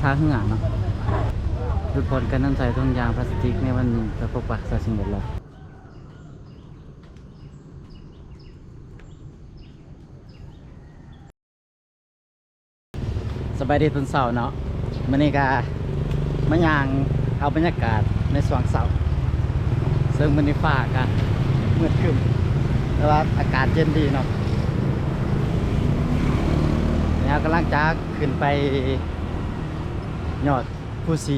ท่าข้างหลังเนาะลดผลการนำใส่ถุงยางพลาสติกในวันนี้กระทบกับสิ่งแวดล้อมสบายดีตอนเสาร์เนาะมื้อนี้ก็มาย่างเอาบรรยากาศในสว่างเสาร์ซึ่งมื้อนี้ฟ้าก็มืดครึ้มแต่ว่าอากาศเย็นดีเนาะแล้วกำลังจะขึ้นไปยอดภูสี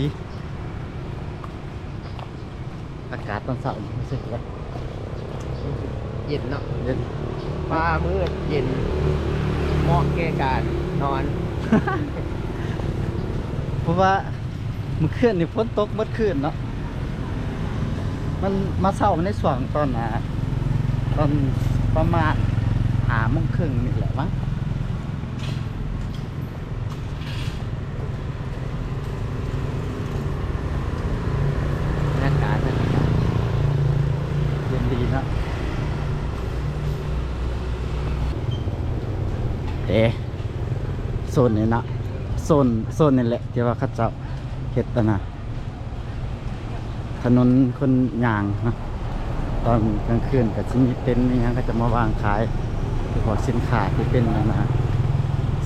อากาศตอนเสาร์รู้สึกว่าเย็นเนาะ เย็น ฟ้ามืดเย็นเหมาะแก่การนอน เพราะว่าเมื่อคืนนี่ฝนตกเมื่อคืนเนาะมันมาเศร้าในส่วนตอนตอนประมาณ5:30นี่แหละมั้งบรรยากาศเย็นดีเนาะโซนนี่เนาะโซนนี่แหละที่ว่าเขาเจ้าเฮ็ดนะถนนคนย่างเนาะตอนกลางคืนกับชิ้นเต็นท์นี่ก็จะมาวางขายพวกสินค้าที่เป็น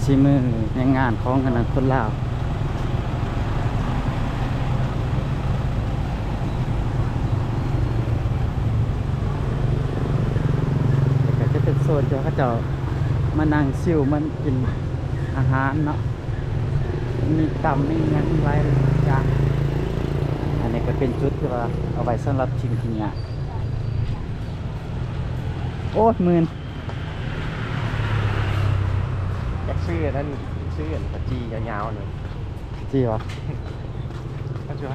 ซีมือในงานของคณะคนลาวแต่ก็จะเป็นโซนที่เขาเจ้ามานั่งซิวมันกินอาหารเนาะมีตำมีงั้นไรอย่างอันนี้ก็เป็นจุดที่ว่าเอาไว้สำหรับชิมที่เนี่ยโอ้หมื่นอยากซื้อนั่นซื้อปะจียาวๆหน่อย จีวะ ก็ชัว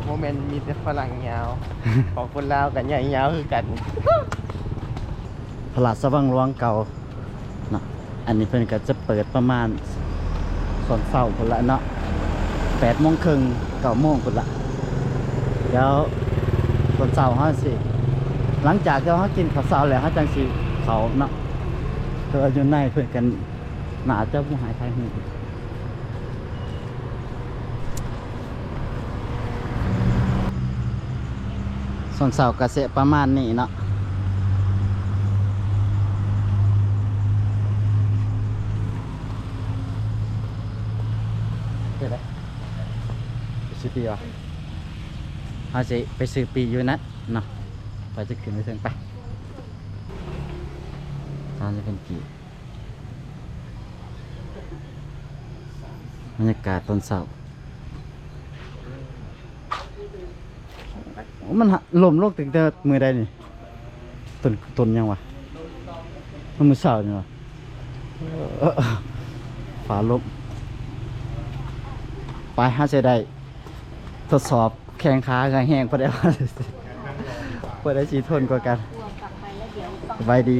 โมเมนต์มีแต่ฝรั่งยาว ของคนลาวกันใหญ่ยาวคือกัน ตลาดสว่างหลวงเก่าเนาะอันนี้เพิ่นก็จะเปิดประมาณ2 เช้าพุ่นละเนาะ8:30 9:00พุ่นละแล้วตอนเช้าเฮาสิหลังจากที่เฮากินข้าวเช้าแล้วเฮาจังสิเขาเนาะแต่ว่าอยู่ในเพิ่นกันน่าจะบ่หายไทยฮู้ส่วนเช้าก็สิประมาณนี้เนาะไปซื้อปีวะเอาสิไปซื้อปีอยู่นัดเนาะไปจะขึ้นไปถึงไปตอนจะเป็นกี่บรรยากาศตอนเช้ามันลมโลกตึงแต่มือใดนี่ต้นยังวะมันมือเช้านี่วะฝาลมไปหาเสียได้ทดสอบแข้งขาแห้งพอได้ว่าพอได้ชีทนกว่ากันสบายดี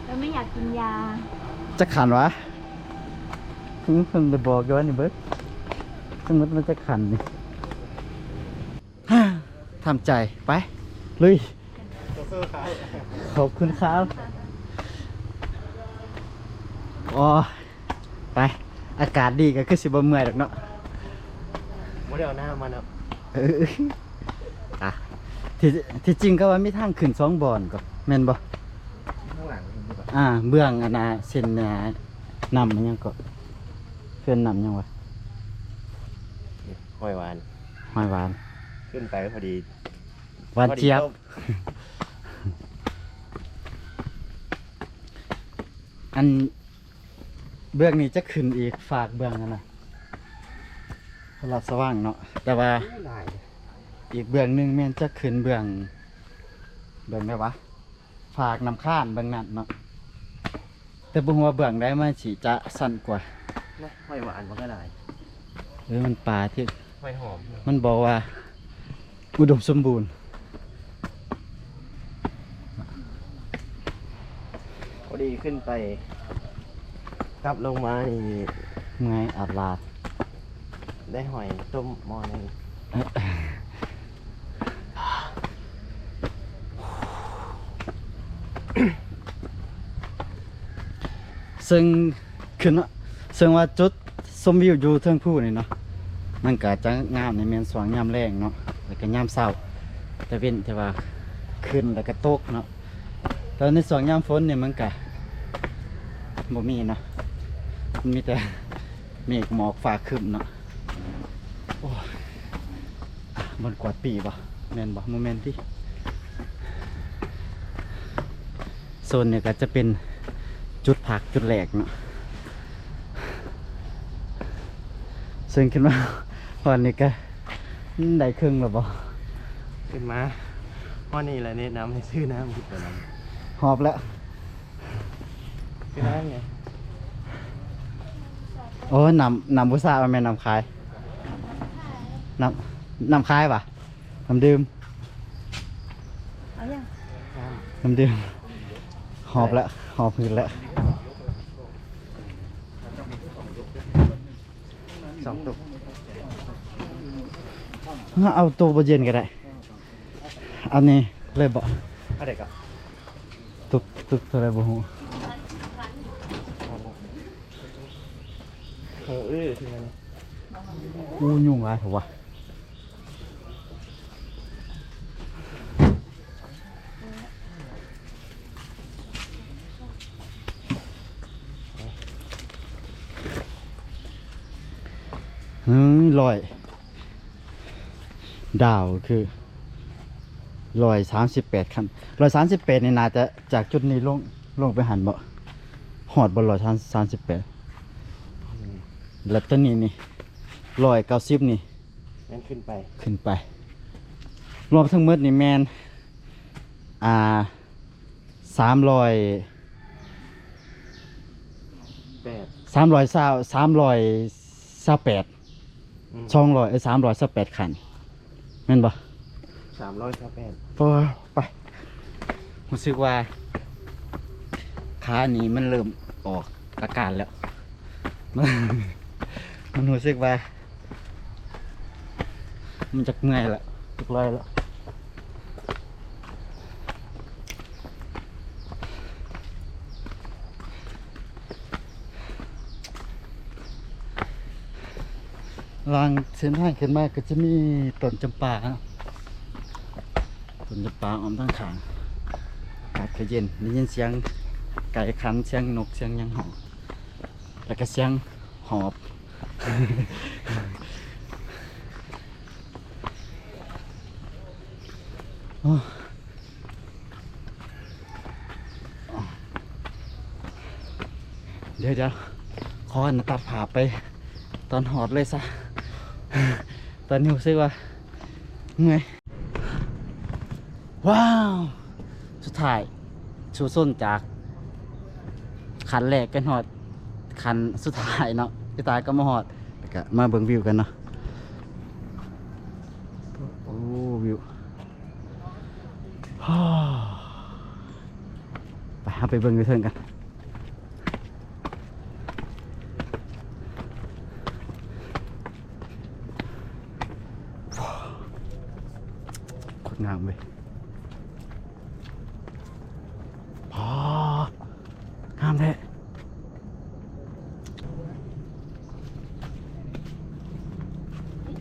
เราไม่อยากกินยาจะขันวะเพิ่งไปบอกกันว่านี่เบิร์ดสมมติมันจะขันนี่ทำใจไปลุยขอบคุณครับอ๋อไปอากาศดีก็คือสิบ่เมื่อยดอกเนาะโมเดลหน้ามันครับ อ่ะที่จริงก็ว่ามีทางขึ้น2 บ่อนก็แม่นบ่ ข้างหลังนี่แบบ เบื้องเส้นนำมันยังก็เพื่อนนำยังวะ หอยหวาน หอยหวาน ขึ้นไปพอดี หวานเจี๊ยบอันเบื้องนี้จะขึ้นอีกฝากเบื้องนั่นนะตลาดสว่างเนาะแต่ว่าอีกเบื้องหนึงแม่นจะขึ้นเบื้องได้วะฝากน้ำข้านเบื้องนั้นเนาะแต่บ่ฮู้ว่าเบื้องใดมันสิจะสั้นกว่า หอยหวานมันก็ได้ มันป่าที่ หอยหอม มันบอกว่าอุดมสมบูรณ์ พอดีขึ้นไปกลับลงมานี่ ไงอาดลาด ได้หอยต้มหม้อนึง ซึ่งขึ้นซึ่งว่าจุด ชมวิวอยู่เทิงผู้นี่เนาะมันก็จะงามในแม่นสว่างยามแรงเนาะแล้วก็ยามเช้าแต่เว้นแต่ว่าขึ้นแล้วก็ตกเนาะตอนในสว่างยามฝนเนี่ยมันก็บ่มีเนาะมันมีแต่เมฆหมอกฟ้าครึ้มเนาะโอ้ยมันกวาดปีบ่แม่นบ่โมเมนต์ที่โซนเนี่ยก็จะเป็นจุดพักจุดแหลกเนาะซึ่งคิดว่าวันนี้ก็ได้ครึ่งแล้วบ่ ขึ้นมาพ่อนี่แหละแนะนำให้ซื้อน้ำคิดไปน้ หอบแล้ว ำซื้อน้ำไง โอ้นำบุษราแม่นนำคายนำคายป่ะน้ำดื่ม เอายัง น้ำดื่มหอบแล้วหอบพื้นแล้ว 2 ตุก เอาตัวบเย็นก็ได้เอานี่เลยบ่ อะไรกับ ตุกอะไรบ่ฮู้ ถึงแล้ว อู้ยุ่งหลายเถอะวะลอยดาวคือ138ขั้น138นี่น่าจะจากจุดนี้ลงไปหันบ่หอดบ่138แล้วตัวนี้นี่190นี่ นั่นขึ้นไป ขึ้นไป รวมทั้งหมดนี่แมน300 8 328 328ขันแม่นบ่ 308 ไปรู้สึกว่าขานี้มันเริ่มออกอาการแล้ว มันรู้สึกว่ามันจะเมื่อยแล้วทุกร้อยแล้วลางเส้นทางขึ้นมาก็จะมีต้นจำปาเนาะต้นจำปาอ้อมทั้งขางอากาศก็เย็นได้ยินเสียงไก่ขันเสียงนกเสียงหยังเห่าแล้วก็เสียงหอบ เดี๋ยวขอตัดผ่าไปตอนหอดเลยซะ ตอนนี้รู้สึกว่าเมื่อยว้าว สุดท้ายชูส้นจากขันแรกกันหอดขันสุดท้ายเนาะที่ตายก็มาหอดแล้วก็มาเบิ่งวิวกันเนาะโอ้วิว ไปเอาไปเบิ่งวิวเทิงกันโคตรงามเลยงามแท้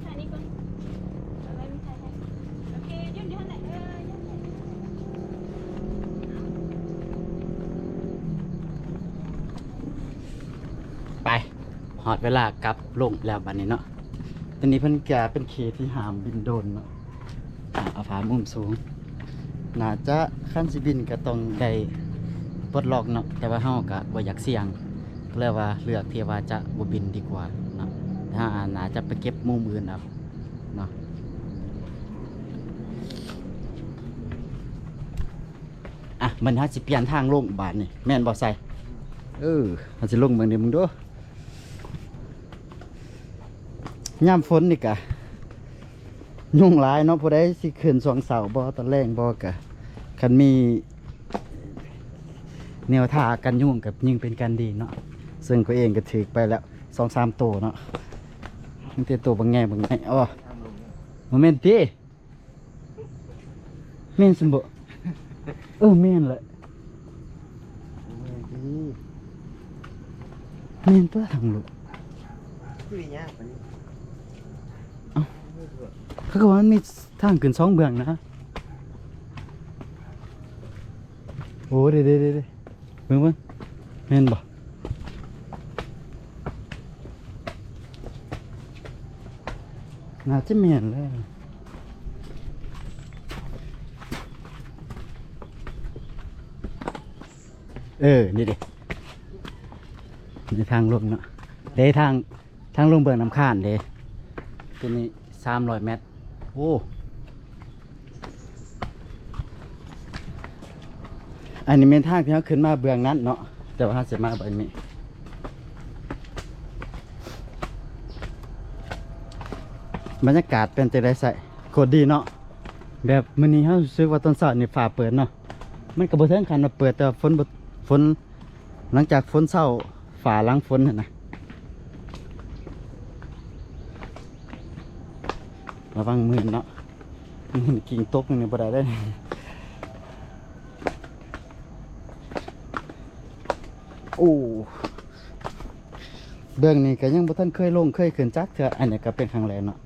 ถ่ายนี่ก่อนเอาไว้ไม่ถ่ายให้โอเคยืนอยู่ข้างไหนยืนไปหอดเวลากลับลงแล้วบัดนี้เนาะตอนนี้เพิ่นแกเป็นเขตที่ห้ามบินโดรนเนาะเอาผามุมสูงน่าจะขั้นสิบินก็ต้องได้ปลดล็อกเนาะแต่ว่าเฮาก็บ่อยากเสี่ยงก็เลยว่าเลือกที่ว่าจะบ่บินดีกว่าเนาะถ้าน่าจะไปเก็บมุมอื่นเอาเนาะมันเฮาสิเปลี่ยนทางลงบาดนี่แม่นบ่ใส่เฮาสิลงเบิ่งนี่มึงดูยามฝนนี่กะยุ่งหลายเนาะผู้ใดสิขึ้นสวงเสาบ่ตอนแรงบ่กะคันมีแนวท่ากันยุ่งกับยิ่งเป็นกันดีเนาะซึ่งก็เองก็ถือไปแล้ว 2-3 ตัวเนาะมันเป็นตัวบางแง่อ๋อโมเมนต์พี่แม่นสมบ่แม่นแหละแม่นตัวทางลูก คือเนี่ยมัน เขาก็ว่ามันมีทางขึ้น2เบื้องนะโอ้เด้เบิ่งแม่นบ่น่าจะแม่นเลยนี่ดิในทางลงเนาะทางลงเบื้องน้ำข้านตัวนี้300 เมตรโอ้อันนี้เป็นทางที่เขาขึ้นมาเบื้องนั้นเนาะแต่ว่าเขาจะมาแบบนี้บรรยากาศเป็นจะได้ใส่โคตรดีเนาะแบบมื้อนี้เขารู้สึกว่าตอนเช้านี่ฟ้าเปิดเนาะมันก็บ่ถึงขั้นว่าเปิดแต่ว่าฝนหลังจากฝนเช้าฟ้าหลังฝนนะระวังมือเนาะกิ่งตกนี่บ่ได้เลยโอ้เบื้องนี้ก็ยังบ่ทันเคยลงเคยขึ้นจักเทื่ออันนี้ก็เป็นครั้งแรกเนาะ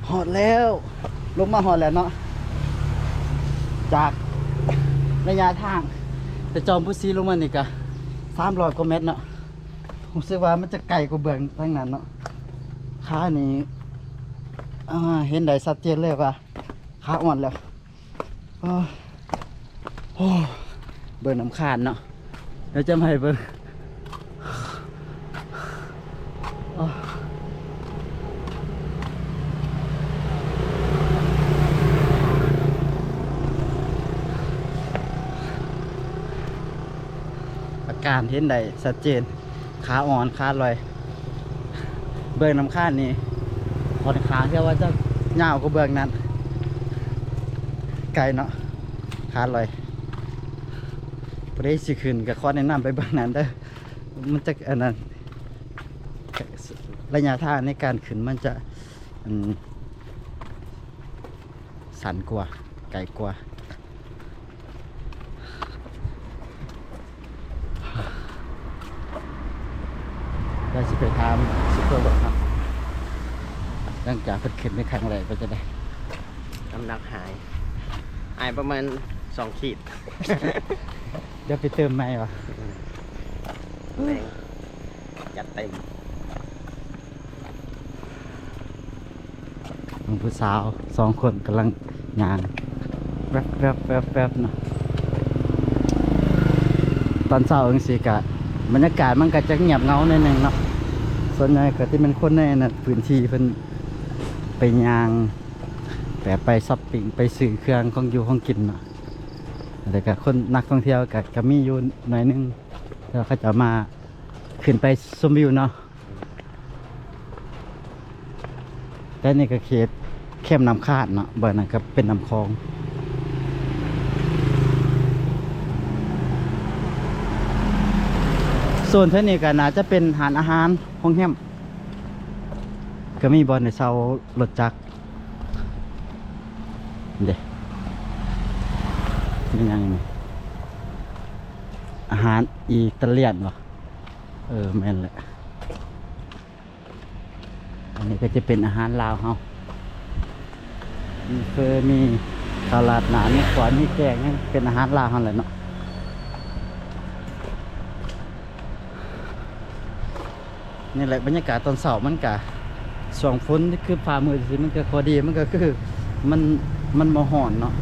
หอดแล้วลงมาหอดแล้วเนาะจากระยะทางแต่จอมพุซีลงมานี่ก็300 กว่าเมตรเนาะผมคิดว่ามันจะไกลกว่าเบื้องทางนั้นเนาะขานี่เห็นได้ชัดเจนเลยว่าขาอ่อนแล้วโอ้เบิ่งน้ำคานเนาะเดี๋ยวจะมาให้เบิ่งอาการเห็นได้ชัดเจนขาอ่อนขาลอยเบิ่งน้ำคานนี่พอขาเชื่อว่าจะยาวกว่าเบื้องนั้นไกลเนาะขาลอยพอได้สิขึ้นกับข้อแนะนำไปเบื้องนั้นเด้อมันจะอันนั้นระยะทางในการขึ้นมันจะสั่นกว่าไกลกว่าได้สิไปทำซุปเปอร์บอทครับหลังจากเพิ่นขึ้นในครั้งแรกก็จะได้ น้ำหนักหายประมาณ2 ขีด เดี๋ยวไปเติมใหม่วะ แรงจัดเต็ม ผู้สาว2 คนกำลังงานแวบเนาะตอนเช้าจังซี่ก็บรรยากาศมันก็จะเงียบเงาหน่อยนึงเนาะส่วนใหญ่ก็ที่เป็นคนในนั้นพื้นที่เพิ่นไปย่างแต่ไปช้อปปิ้งไปซื้อเครื่องของอยู่ของกินเนาะแต่ก็คนนักท่องเที่ยวก็มีอยู่หน่อยนึงแล้วเขาจะมาขึ้นไปชมวิวเนาะแต่นี่ก็เขตเข้มน้ำคาดเนาะบ่นั้นก็เป็นน้ำคลองส่วนเท่านี้ก็น่าจะเป็นหารอาหารห้องแฮมก็มีบอลในเสารถจักรเด็กนี่ยังไงอาหารอิตาเลียนวะแม่นแหละอันนี้ก็จะเป็นอาหารลาวเฮามีเฟอร์มีสลัดหนามีขวานมีแกงนี่เป็นอาหารลาวเฮาแหละเนาะนี่แหละบรรยากาศตอนเสาร์มันก็ส่องฝนคือฟ้ามืดสิมันก็พอดีมันก็คือมันบ่ฮ้อนเนาะ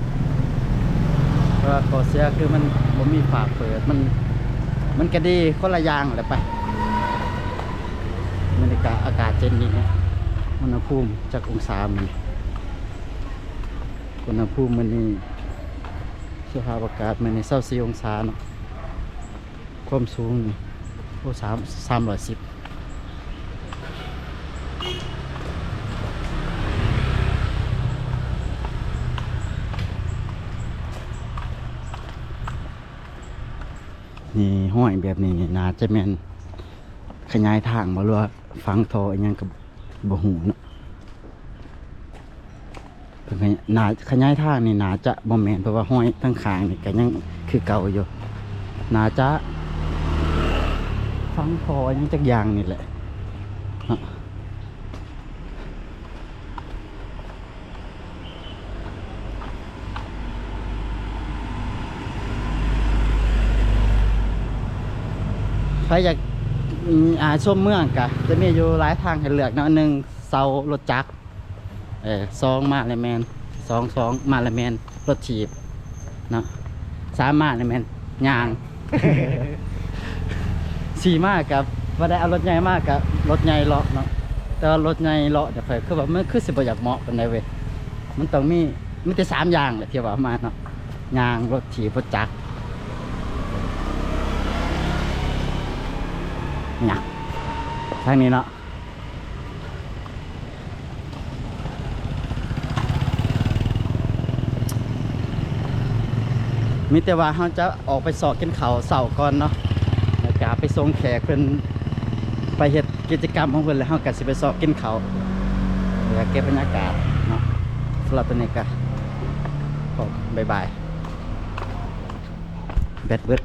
เพราะว่าข้อเสียคือมันบ่มีฟ้าเปิดมันก็ดีคนละอย่างแหละไปบรรยากาศอากาศเย็นดีนะอุณหภูมิจากองศามันอุณหภูมิมันนี่สภาพอากาศมันนี่24 องศาเนาะความสูงนี่โอ้310นี่ห้อยแบบนี้น่าจะแม่นขยายทางบ่รู้ว่าฝังท่ออีหยังก็บ่ฮู้เนาะ เพิ่นก็น่าขยายทางนี่น่าจะบ่แม่นเพราะว่าห้อยทั้งข้างนี่ก็ยังคือเก่าอยู่น่าจะฟังพอยังจักอย่างนี่แหละเนาะใครอยากชมเมืองกะจะมีอยู่หลายทางให้เลือกเนาะหนึ่งเสารถจักรสองมาเลแมนสองมาเลแมนรถถีบเนาะสามมาเลแมนยาง สี่มากกับว่าได้เอารถใหญ่มากกับรถใหญ่เลาะเนาะแต่ว่ารถใหญ่เลาะเดี๋ยวค่อยคือแบบมันคือสิบ่อยากเหมาะกันได้เว้ยมันต้องมีแต่3อย่างแหละที่ว่ามาเนาะยางรถถีบรถจักรเนี่ยทางนี้เนาะมีแต่ว่าเราจะออกไปสอบกินข้าวเสาร์ก่อนเนาะแล้วก็ไปส่งแขกเพิ่นไปเฮ็ดกิจกรรมของเพิ่นแล้วเราก็สิไปสอบกินข้าวแล้วก็เก็บบรรยากาศเนาะสำหรับตัวนี้ก็บ๊ายบายแบตเบิด